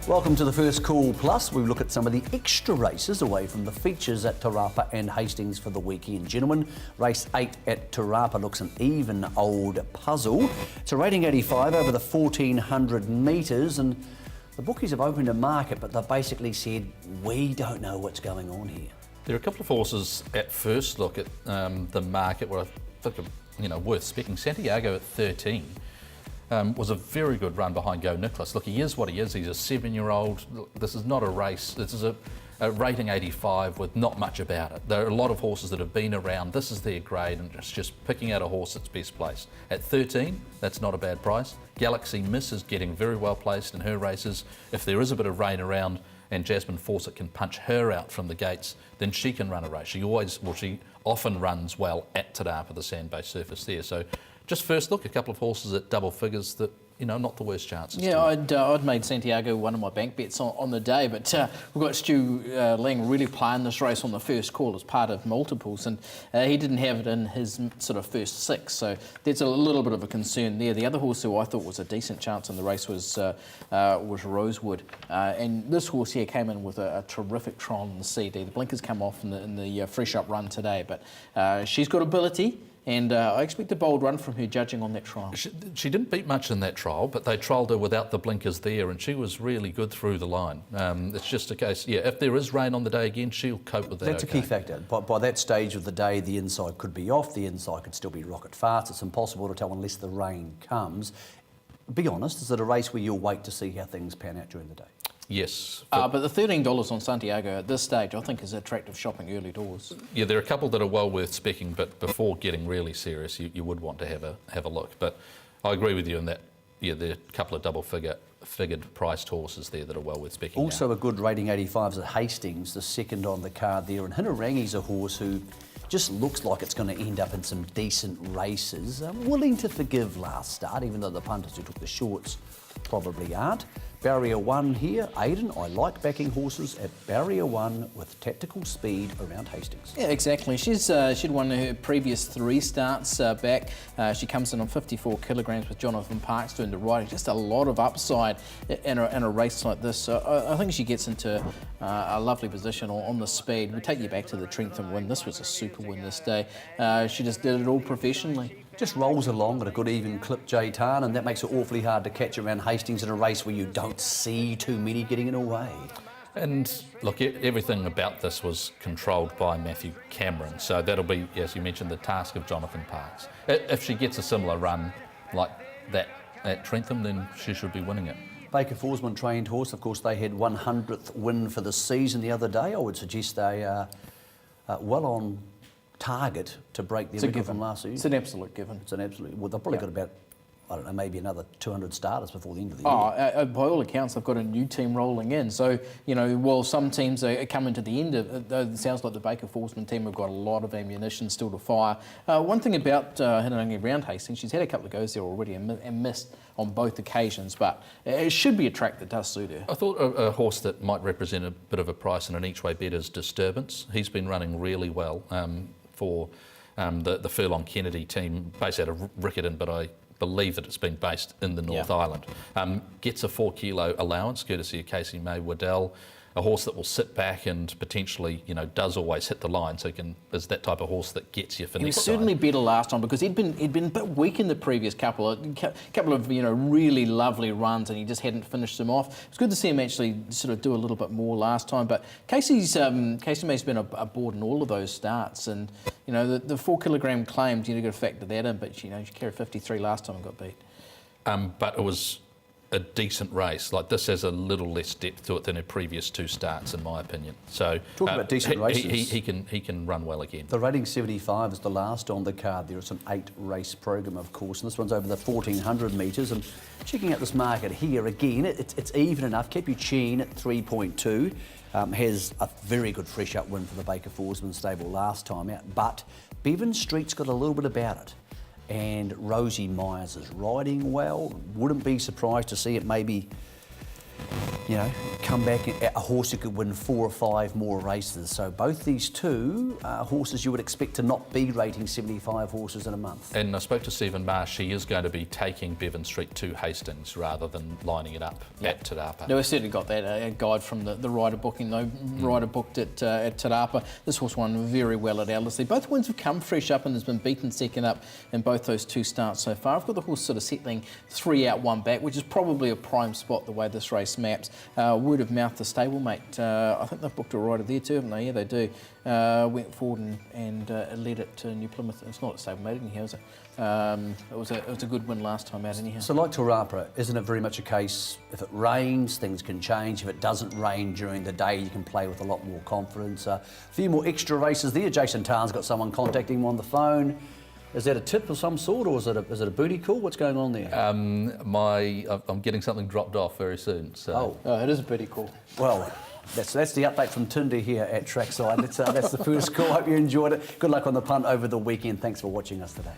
Welcome to the First Call Plus. We look at some of the extra races away from the features at Te Rapa and Hastings for the weekend. Gentlemen, race 8 at Te Rapa looks an even old puzzle. It's a rating 85 over the 1400 metres, and the bookies have opened a market, but they've basically said, we don't know what's going on here. There are a couple of horses at first look at the market where I think are worth specking. Santiago at 13. Was a very good run behind Go Nicholas. Look, he is what he is. He's a 7-year-old. This is not a race. This is a rating 85 with not much about it. There are a lot of horses that have been around. This is their grade, and it's just picking out a horse that's best placed. At 13, that's not a bad price. Galaxy Miss is getting very well placed in her races. If there is a bit of rain around and Jasmine Fawcett can punch her out from the gates, then she can run a race. She often runs well at Te Rapa, the sand-based surface there. So just first look, a couple of horses at double figures that, not the worst chances. Yeah, I'd made Santiago one of my bank bets on the day, but we've got Stu Lang really playing this race on the first call as part of multiples, and he didn't have it in his sort of first 6, so there's a little bit of a concern there. The other horse who I thought was a decent chance in the race was Rosewood, and this horse here came in with a terrific trial in the CD. The blinkers come off in the fresh up run today, but she's got ability. And I expect a bold run from her judging on that trial. She didn't beat much in that trial, but they trialled her without the blinkers there, and she was really good through the line. It's just a case, if there is rain on the day again, she'll cope with that. That's a key factor. By that stage of the day, the inside could be off, the inside could still be rocket fast. It's impossible to tell unless the rain comes. Be honest, is it a race where you'll wait to see how things pan out during the day? Yes. But the $13 on Santiago at this stage, I think, is attractive shopping early doors. Yeah, there are a couple that are well worth specking, but before getting really serious, you would want to have a look. But I agree with you in that, there are a couple of figured priced horses there that are well worth specking. Also now. a good rating 85 is at Hastings, the second on the card there, and Hinarangi's a horse who just looks like it's going to end up in some decent races. Willing to forgive last start, even though the punters who took the shorts probably aren't. Barrier 1 here, Aidan, I like backing horses at Barrier 1 with tactical speed around Hastings. Yeah, exactly. She'd won her previous 3 starts back. She comes in on 54 kilograms with Jonathan Parks doing the riding. Just a lot of upside in a race like this. So I think she gets into a lovely position on the speed. We take you back to the Trentham win. This was a super win this day. She just did it all professionally. Just rolls along at a good even clip, J Tarn, and that makes it awfully hard to catch around Hastings in a race where you don't see too many getting in away. And look, everything about this was controlled by Matthew Cameron, so that'll be, as you mentioned, the task of Jonathan Parks. If she gets a similar run like that at Trentham, then she should be winning it. Baker Forsman trained horse, of course, they had 100th win for the season the other day. I would suggest they are well on target to break their record from last season. It's an absolute given. It's an absolute. Well, they've probably got about, I don't know, maybe another 200 starters before the end of the year. By all accounts, they've got a new team rolling in. So, while some teams are coming to the end of it, it sounds like the Baker Forsman team have got a lot of ammunition still to fire. One thing about Hinarangi around Hastings, she's had a couple of goes there already and missed on both occasions, but it should be a track that does suit her. I thought a horse that might represent a bit of a price in an each-way bet is Disturbance. He's been running really well for the Furlong Kennedy team, based out of Riccarton, but I believe that it's been based in the North Island. Gets a 4 kilo allowance, courtesy of Casey May Waddell. A horse that will sit back and potentially, does always hit the line, so is that type of horse that gets you for next time. He was certainly better last time because he'd been a bit weak in the previous couple of really lovely runs, and he just hadn't finished them off. It's good to see him actually sort of do a little bit more last time. But Casey May's been aboard in all of those starts, and the 4 kilogram claims you've got to factor that in. But she carried 53 last time and got beat. But it was a decent race. Like, this has a little less depth to it than her previous 2 starts, in my opinion. So talking about decent races, he can run well again. The rating 75 is the last on the card. There is an 8-race program, of course, and this one's over the 1400 metres. And checking out this market here again, it's even enough. Capuchin at 3.2 has a very good fresh up win for the Baker Forsman stable last time out, but Bevan Street's got a little bit about it. And Rosie Myers is riding well. Wouldn't be surprised to see it maybe come back a horse who could win 4 or 5 more races. So both these two are horses you would expect to not be rating 75 horses in a month. And I spoke to Stephen Marsh. She is going to be taking Bevan Street to Hastings rather than lining it up at Te Rapa. No, we certainly got that guide from the rider booking, though. Rider booked at Te Rapa. This horse won very well at Ellerslie. Both wins have come fresh up and has been beaten second up in both those 2 starts so far. I've got the horse sort of settling 3 out, 1 back, which is probably a prime spot the way this race maps. Word of mouth, the stablemate, I think they've booked a rider there too, haven't they? Yeah, they do. Went forward and led it to New Plymouth. It's not a stablemate anyhow, is it? It was a good win last time out anyhow. So like Te Rapa, isn't it very much a case, if it rains, things can change. If it doesn't rain during the day, you can play with a lot more confidence. A few more extra races there. Jason Tarn's got someone contacting him on the phone. Is that a tip of some sort, or is it a booty call? What's going on there? I'm getting something dropped off very soon. So. Oh, it is a booty call. Well, that's the update from Tunde here at Trackside. That's the first call. Hope you enjoyed it. Good luck on the punt over the weekend. Thanks for watching us today.